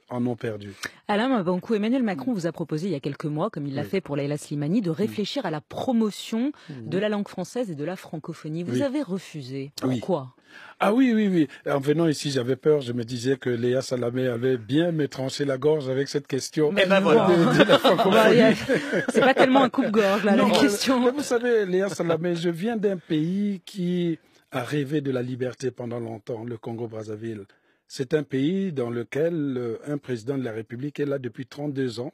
en ont perdu. Alain Mabanckou, Emmanuel Macron vous a proposé il y a quelques mois, comme il l'a fait pour Leïla Slimani, de réfléchir à la promotion de la langue française et de la francophonie. Vous avez refusé. Pourquoi? Ah oui, oui, oui. En venant ici, j'avais peur. Je me disais que Léa Salamé allait bien me trancher la gorge avec cette question. Mais ben voilà. De la francophonie. C'est pas tellement un coupe-gorge, là, la question. Mais vous savez, Léa Salamé, je viens d'un pays qui a rêvé de la liberté pendant longtemps, le Congo-Brazzaville. C'est un pays dans lequel un président de la République est là depuis 32 ans,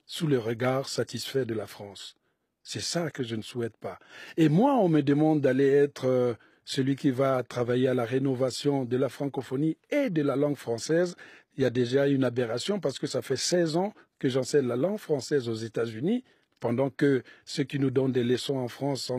sous le regard satisfait de la France. C'est ça que je ne souhaite pas. Et moi, on me demande d'aller être celui qui va travailler à la rénovation de la francophonie et de la langue française. Il y a déjà une aberration parce que ça fait 16 ans que j'enseigne la langue française aux États-Unis, pendant que ceux qui nous donnent des leçons en France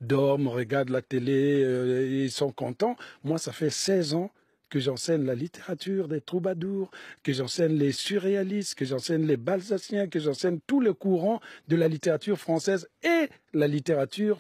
dorment, regardent la télé, ils sont contents. Moi, ça fait 16 ans que j'enseigne la littérature des troubadours, que j'enseigne les surréalistes, que j'enseigne les balsaciens, que j'enseigne tout le courant de la littérature française et la littérature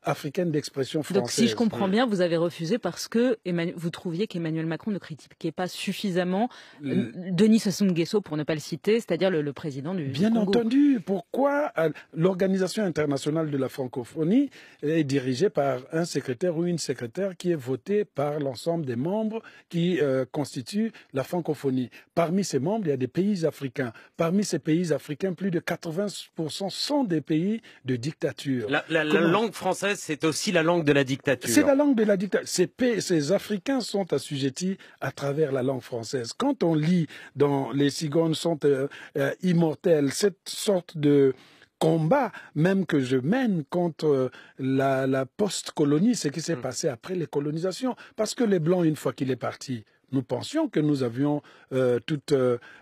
africaine d'expression française. Donc si je comprends bien, vous avez refusé parce que vous trouviez qu'Emmanuel Macron ne critiquait pas suffisamment Denis Sassou Nguesso, pour ne pas le citer, c'est-à-dire le président du Congo. Bien entendu. Pourquoi l'Organisation internationale de la francophonie est dirigée par un secrétaire ou une secrétaire qui est votée par l'ensemble des membres qui constituent la francophonie. Parmi ces membres, il y a des pays africains. Parmi ces pays africains, plus de 80% sont des pays de dictature. La langue française, c'est aussi la langue de la dictature. C'est la langue de la dictature. Ces Africains sont assujettis à travers la langue française. Quand on lit dans Les Cigognes sont immortels, cette sorte de combat même que je mène contre la post-colonie, ce qui s'est passé après les colonisations. Parce que les Blancs, une fois qu'il est parti, nous pensions que nous avions toutes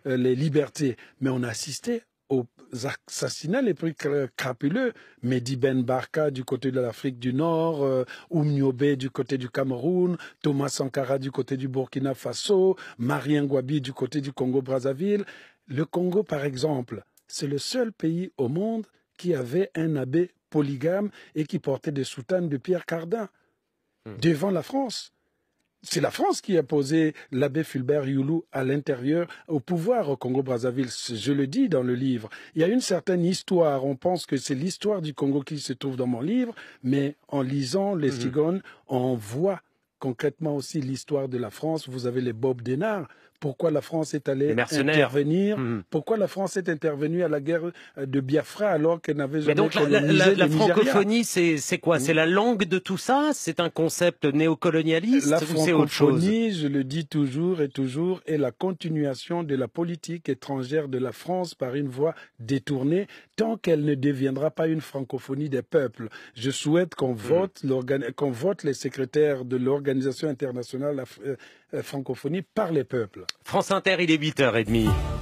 les libertés, mais on a assisté aux assassinats les plus crapuleux. Mehdi Ben Barka du côté de l'Afrique du Nord, Oumniobé du côté du Cameroun, Thomas Sankara du côté du Burkina Faso, Marien Ngouabi du côté du Congo-Brazzaville. Le Congo, par exemple, c'est le seul pays au monde qui avait un abbé polygame et qui portait des soutanes de Pierre Cardin devant la France. C'est la France qui a posé l'abbé Fulbert Youlou à l'intérieur, au pouvoir au Congo-Brazzaville. Je le dis dans le livre. Il y a une certaine histoire. On pense que c'est l'histoire du Congo qui se trouve dans mon livre, mais en lisant Les Cigognes, on voit concrètement aussi l'histoire de la France. Vous avez les Bob Denard. Pourquoi la France est allée intervenir Pourquoi la France est intervenue à la guerre de Biafra alors qu'elle n'avait jamais colonisé la francophonie, c'est quoi? C'est la langue de tout ça? C'est un concept néocolonialiste? La ou c'est autre chose? francophonie, je le dis toujours et toujours, est la continuation de la politique étrangère de la France par une voie détournée, tant qu'elle ne deviendra pas une francophonie des peuples. Je souhaite qu'on vote les secrétaires de l'Organisation internationale francophonie par les peuples. France Inter, il est 8h30.